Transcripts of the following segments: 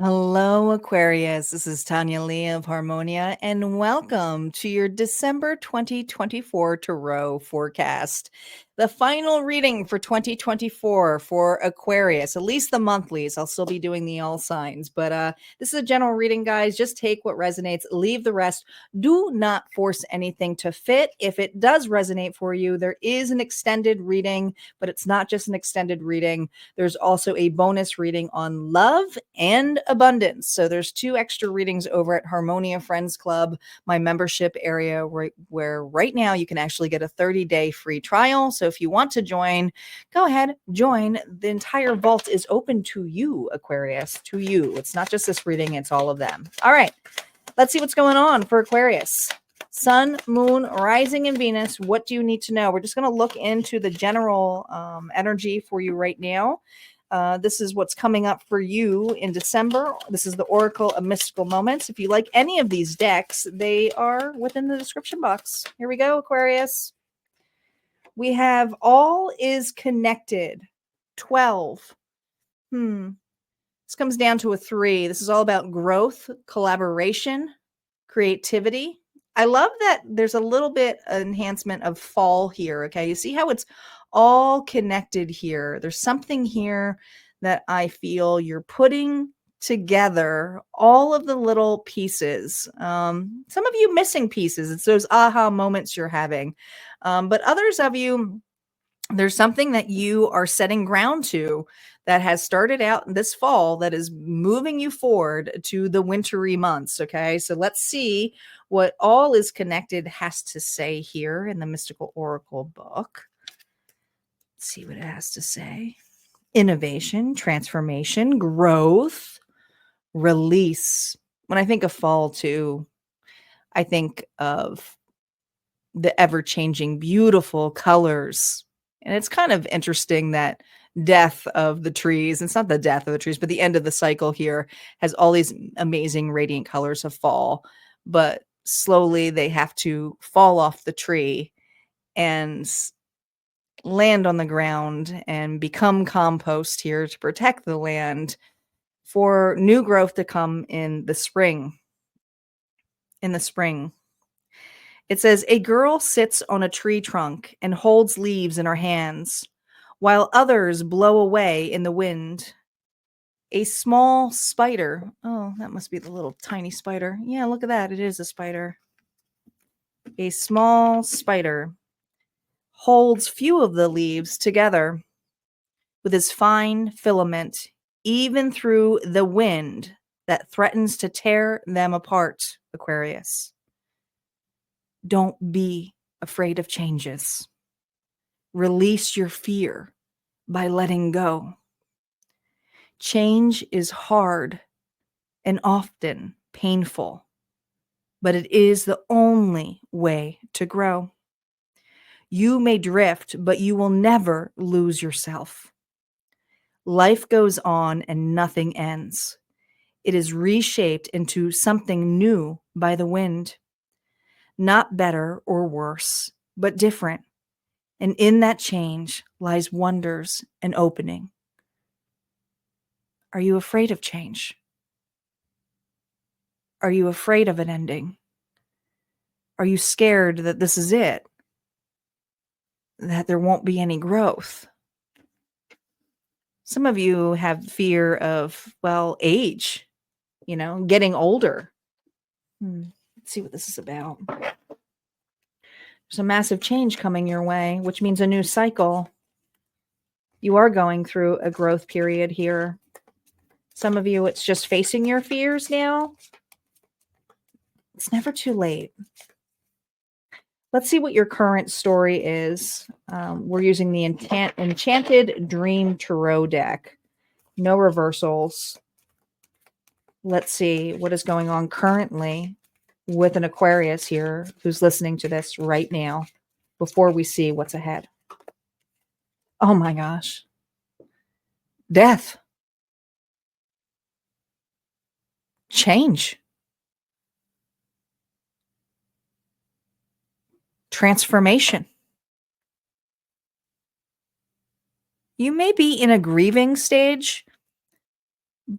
Hello, Aquarius. This is Tanya Lee of Harmonia, and welcome to your December 2024 Tarot forecast. The final reading for 2024 for Aquarius, at least the monthlies. I'll still be doing the all signs, but this is a general reading, guys. Just take what resonates, leave the rest. Do not force anything to fit. If it does resonate for you, there is an extended reading, but it's not just an extended reading. There's also a bonus reading on love and abundance. So there's 2 extra readings over at Harmonia Friends Club, my membership area, where right now you can actually get a 30-day free trial. So if you want to join, go ahead, join. The entire vault is open to you, Aquarius, to you. It's not just this reading, it's all of them. All right, let's see what's going on for Aquarius. Sun, Moon, Rising, and Venus. What do you need to know? We're just going to look into the general energy for you right now. This is what's coming up for you in December. This is the Oracle of Mystical Moments. If you like any of these decks, they are within the description box. Here we go, Aquarius. We have All is Connected. 12. This comes down to a 3. This is all about growth, collaboration, creativity. I love that there's a little bit enhancement of fall here, okay? You see how it's all connected here. There's something here that I feel you're putting together all of the little pieces. Some of you missing pieces. It's those aha moments you're having. But others of you, there's something that you are setting ground to that has started out this fall that is moving you forward to the wintry months. Okay, so let's see what All is Connected has to say here in the Mystical Oracle book. Let's see what it has to say. Innovation, transformation, growth, release. When I think of fall too, I think of the ever-changing, beautiful colors. And it's kind of interesting that death of the trees, it's not the death of the trees, but the end of the cycle here has all these amazing radiant colors of fall, but slowly they have to fall off the tree and land on the ground and become compost here to protect the land for new growth to come in the spring. In the spring. It says, a girl sits on a tree trunk and holds leaves in her hands, while others blow away in the wind. A small spider. Oh, that must be the little tiny spider. Yeah, look at that. It is a spider. A small spider holds few of the leaves together with his fine filament, even through the wind that threatens to tear them apart, Aquarius. Don't be afraid of changes. Release your fear by letting go. Change is hard and often painful, but it is the only way to grow. You may drift, but you will never lose yourself. Life goes on and nothing ends. It is reshaped into something new by the wind. Not better or worse, but different. And in that change lies wonders and opening. Are you afraid of change? Are you afraid of an ending? Are you scared that this is it? That there won't be any growth? Some of you have fear of, well, age, getting older. Let's see what this is about. There's a massive change coming your way, which means a new cycle. You are going through a growth period here. Some of you, it's just facing your fears now. It's never too late. Let's see what your current story is. We're using the Enchanted Dream Tarot deck. No reversals. Let's see what is going on currently with an Aquarius here who's listening to this right now before we see what's ahead. Oh my gosh. Death. Change. Transformation. You may be in a grieving stage,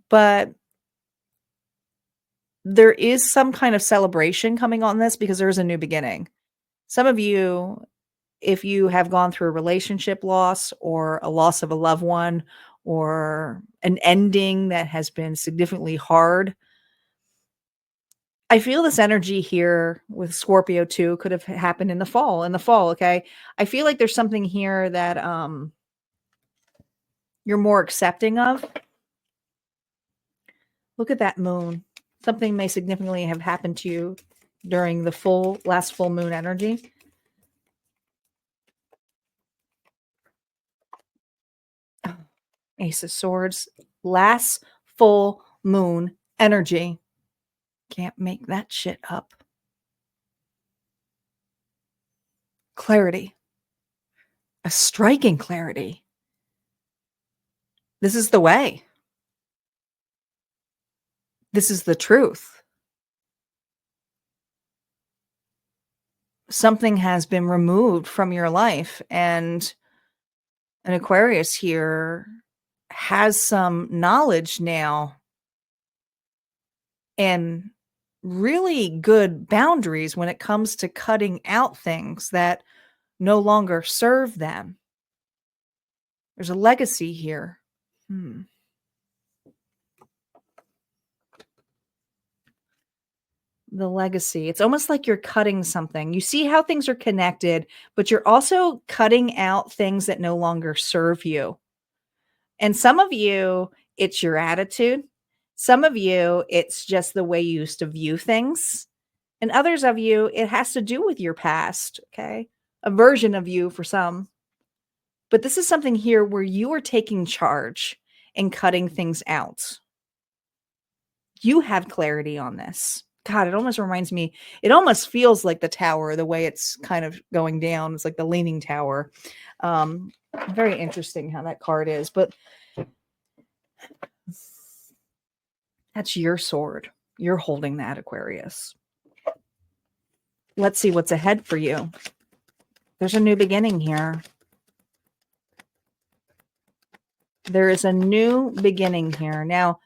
but there is some kind of celebration coming on this because there's a new beginning. Some of you, if you have gone through a relationship loss or a loss of a loved one or an ending that has been significantly hard, I feel this energy here with Scorpio too could have happened in the fall, okay? I feel like there's something here that you're more accepting of. Look at that moon. Something may significantly have happened to you during the last full moon energy. Oh, Ace of Swords, last full moon energy. Can't make that shit up. Clarity. A striking clarity. This is the way. This is the truth. Something has been removed from your life, and an Aquarius here has some knowledge now and really good boundaries when it comes to cutting out things that no longer serve them. There's a legacy here. The legacy. It's almost like you're cutting something. You see how things are connected, but you're also cutting out things that no longer serve you. And some of you, it's your attitude. Some of you, it's just the way you used to view things. And others of you, it has to do with your past, okay? A version of you for some. But this is something here where you are taking charge and cutting things out. You have clarity on this. God, it almost reminds me, it almost feels like the tower, the way it's kind of going down. It's like the leaning tower. Very interesting how that card is, but that's your sword. You're holding that, Aquarius. Let's see what's ahead for you. There's a new beginning here. There is a new beginning here. Now,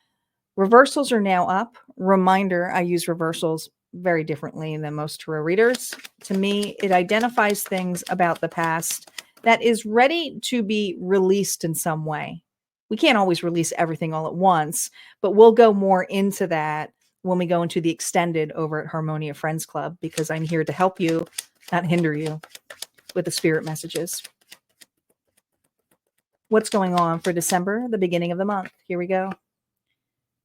reversals are now up. Reminder, I use reversals very differently than most tarot readers. To me, it identifies things about the past that is ready to be released in some way. We can't always release everything all at once, but we'll go more into that when we go into the extended over at Harmonia Friends Club, because I'm here to help you, not hinder you, with the spirit messages. What's going on for December, the beginning of the month? Here we go.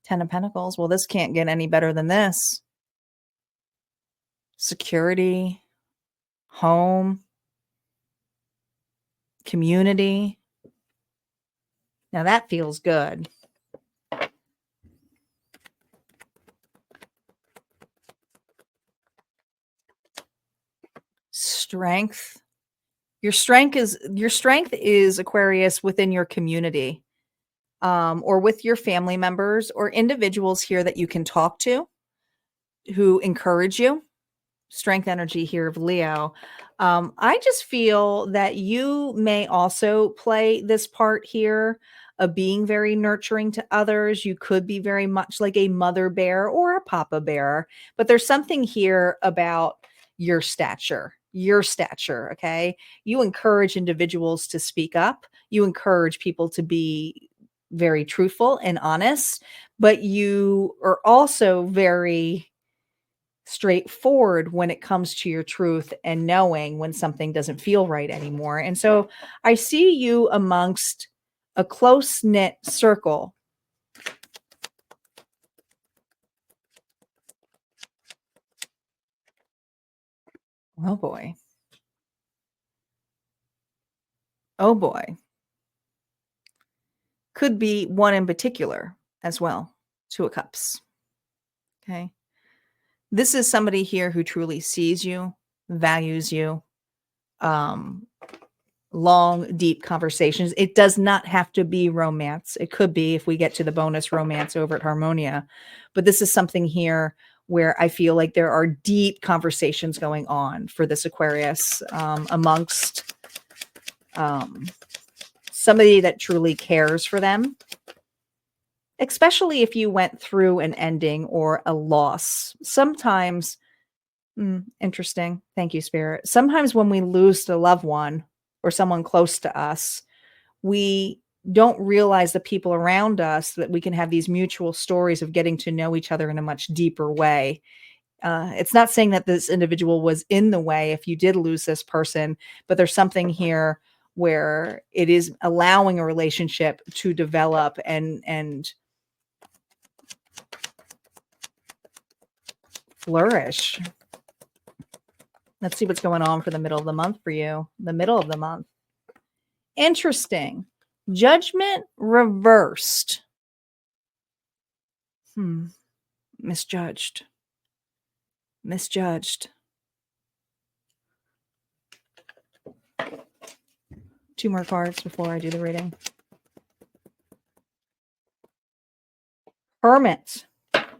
10 of Pentacles. Well, this can't get any better than this. Security, home, community. Now that feels good. Strength. Your strength is Aquarius within your community, or with your family members or individuals here that you can talk to who encourage you. Strength energy here of Leo. I just feel that you may also play this part here of being very nurturing to others. You could be very much like a mother bear or a papa bear, but there's something here about your stature. Okay? You encourage individuals to speak up. You encourage people to be very truthful and honest, but you are also very straightforward when it comes to your truth and knowing when something doesn't feel right anymore. And so I see you amongst a close-knit circle. Oh boy. Oh boy. Could be one in particular as well. Two of Cups. Okay. This is somebody here who truly sees you, values you, um, long, deep conversations. It does not have to be romance. It could be if we get to the bonus romance over at Harmonia. But this is something here where I feel like there are deep conversations going on for this Aquarius amongst somebody that truly cares for them, especially if you went through an ending or a loss. Sometimes, interesting. Thank you, Spirit. Sometimes when we lose a loved one or someone close to us, we don't realize the people around us that we can have these mutual stories of getting to know each other in a much deeper way. It's not saying that this individual was in the way if you did lose this person, but there's something here where it is allowing a relationship to develop and flourish. Let's see what's going on for the middle of the month for you. The middle of the month. Interesting. Judgment reversed. Misjudged. Misjudged. 2 more cards before I do the reading. Hermit.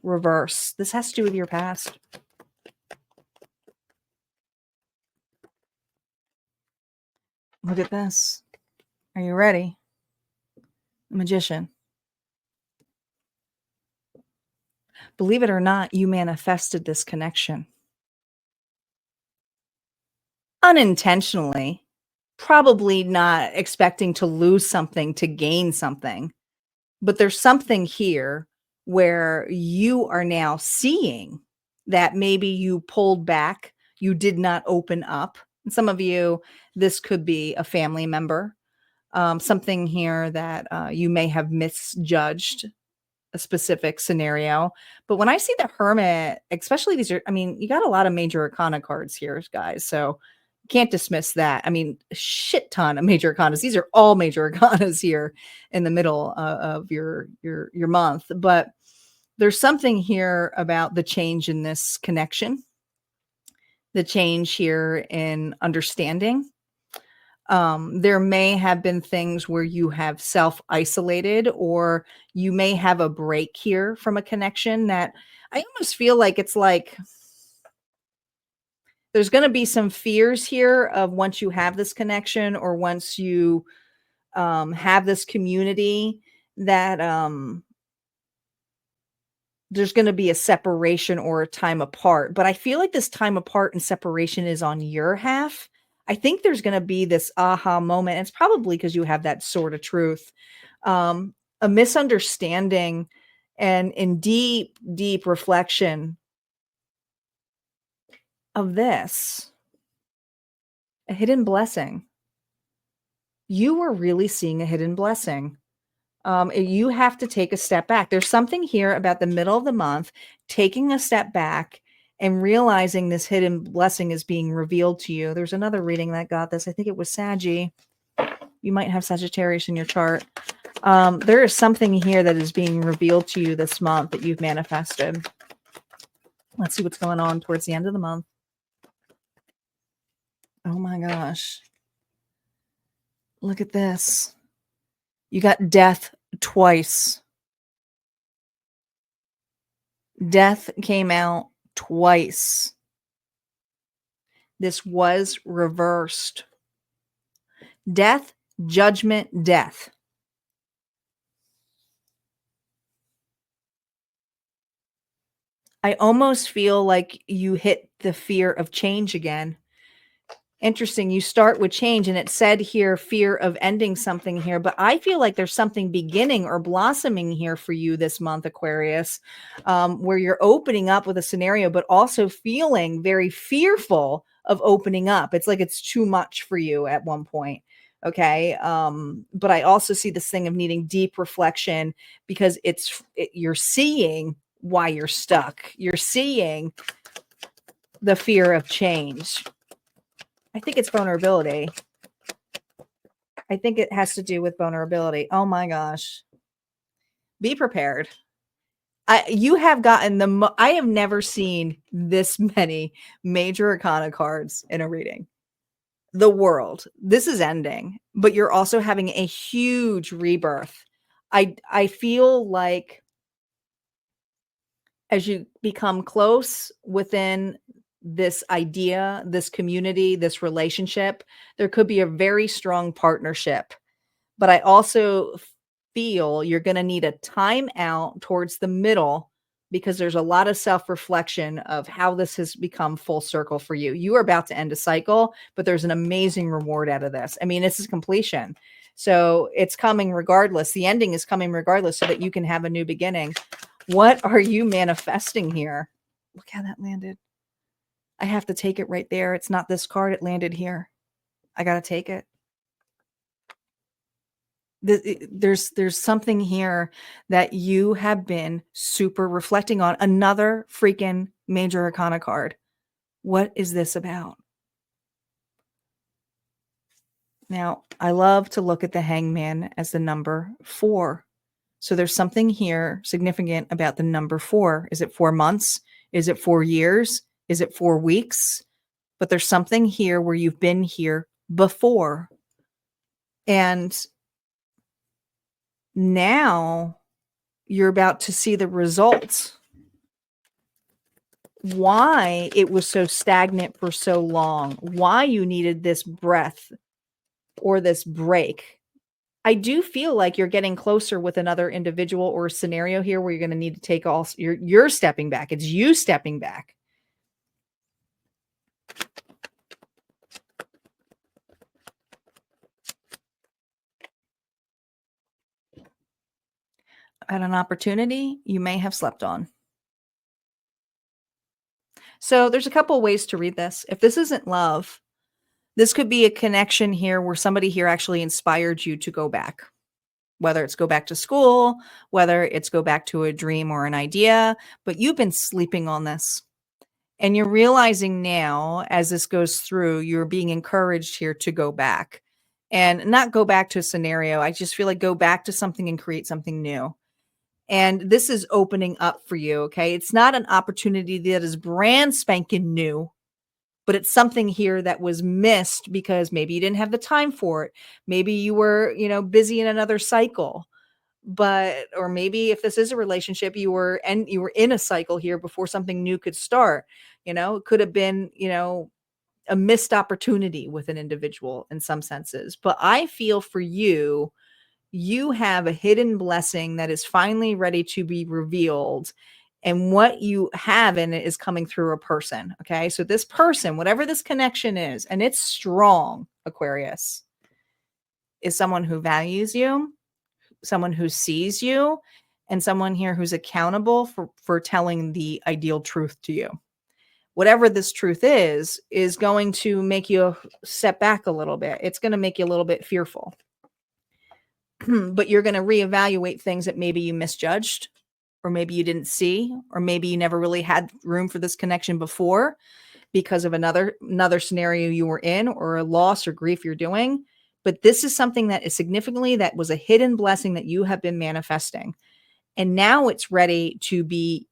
Reverse. This has to do with your past. Look at this. Are you ready? Magician. Believe it or not, you manifested this connection. Unintentionally. Probably not expecting to lose something to gain something. But there's something here where you are now seeing that maybe you pulled back, you did not open up. And some of you, this could be a family member, something here that you may have misjudged a specific scenario. But when I see the Hermit, especially these are, I mean, you got a lot of major arcana cards here, guys. So can't dismiss that. I mean, a shit ton of major arcanas. These are all major arcanas here in the middle of your month. But there's something here about the change in this connection, the change here in understanding. There may have been things where you have self-isolated, or you may have a break here from a connection that I almost feel like it's like there's going to be some fears here of once you have this connection or once you have this community that there's going to be a separation or a time apart. But I feel like this time apart and separation is on your half. I think there's going to be this aha moment. It's probably because you have that sort of truth, a misunderstanding, and in deep, deep reflection of this, a hidden blessing. You were really seeing a hidden blessing. You have to take a step back. There's something here about the middle of the month, taking a step back and realizing this hidden blessing is being revealed to you. There's another reading that got this. I think it was Saggy. You might have Sagittarius in your chart. There is something here that is being revealed to you this month that you've manifested. Let's see what's going on towards the end of the month. Oh my gosh. Look at this. You got death twice. Death came out twice. This was reversed. Death, judgment, death. I almost feel like you hit the fear of change again. Interesting. You start with change, and it said here, fear of ending something here, but I feel like there's something beginning or blossoming here for you this month, Aquarius, where you're opening up with a scenario, but also feeling very fearful of opening up. It's like it's too much for you at one point. Okay. But I also see this thing of needing deep reflection because you're seeing why you're stuck. You're seeing the fear of change. I think it's vulnerability. I think it has to do with vulnerability. Oh my gosh. Be prepared. You have gotten I have never seen this many major arcana cards in a reading. The world. This is ending, but you're also having a huge rebirth. I feel like as you become close within this idea, this community, this relationship, there could be a very strong partnership. But I also feel you're going to need a time out towards the middle because there's a lot of self-reflection of how this has become full circle for you. You are about to end a cycle, but there's an amazing reward out of this. I mean, this is completion. So it's coming regardless. The ending is coming regardless so that you can have a new beginning. What are you manifesting here? Look how that landed. I have to take it right there. It's not this card. It landed here. I got to take it. There's something here that you have been super reflecting on. Another freaking major arcana card. What is this about? Now, I love to look at the hangman as the number 4. So there's something here significant about the number 4. Is it 4 months? Is it 4 years? Is it 4 weeks? But there's something here where you've been here before. And now you're about to see the results. Why it was so stagnant for so long, why you needed this breath or this break. I do feel like you're getting closer with another individual or scenario here where you're going to need to take all you're stepping back. It's you stepping back. At an opportunity you may have slept on. So there's a couple ways to read this. If this isn't love, this could be a connection here where somebody here actually inspired you to go back, whether it's go back to school, whether it's go back to a dream or an idea, but you've been sleeping on this. And you're realizing now as this goes through, you're being encouraged here to go back and not go back to a scenario. I just feel like go back to something and create something new. And this is opening up for you. Okay. It's not an opportunity that is brand spanking new, but it's something here that was missed because maybe you didn't have the time for it. Maybe you were, busy in another cycle. But or maybe if this is a relationship, you were in a cycle here before something new could start. It could have been, a missed opportunity with an individual in some senses. But I feel for you, you have a hidden blessing that is finally ready to be revealed. And what you have in it is coming through a person. Okay. So this person, whatever this connection is, and it's strong, Aquarius, is someone who values you, someone who sees you, and someone here who's accountable for telling the ideal truth to you. Whatever this truth is going to make you step back a little bit. It's going to make you a little bit fearful. But you're going to reevaluate things that maybe you misjudged, or maybe you didn't see, or maybe you never really had room for this connection before because of another scenario you were in, or a loss or grief you're doing. But this is something that is significantly, that was a hidden blessing that you have been manifesting. And now it's ready to be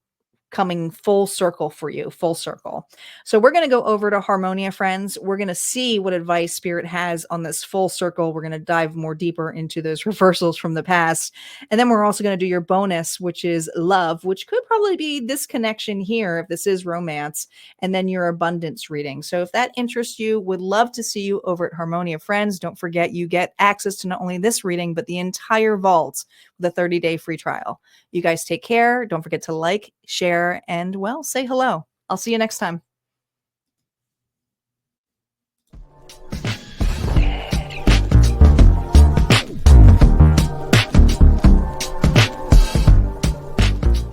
coming full circle for you, full circle. So we're going to go over to Harmonia Friends. We're going to see what advice Spirit has on this full circle. We're going to dive more deeper into those reversals from the past. And then we're also going to do your bonus, which is love, which could probably be this connection here if this is romance, and then your abundance reading. So if that interests you, would love to see you over at Harmonia Friends. Don't forget, you get access to not only this reading, but the entire vault with a 30-day free trial. You guys take care. Don't forget to like, share, and, well, say hello. I'll see you next time.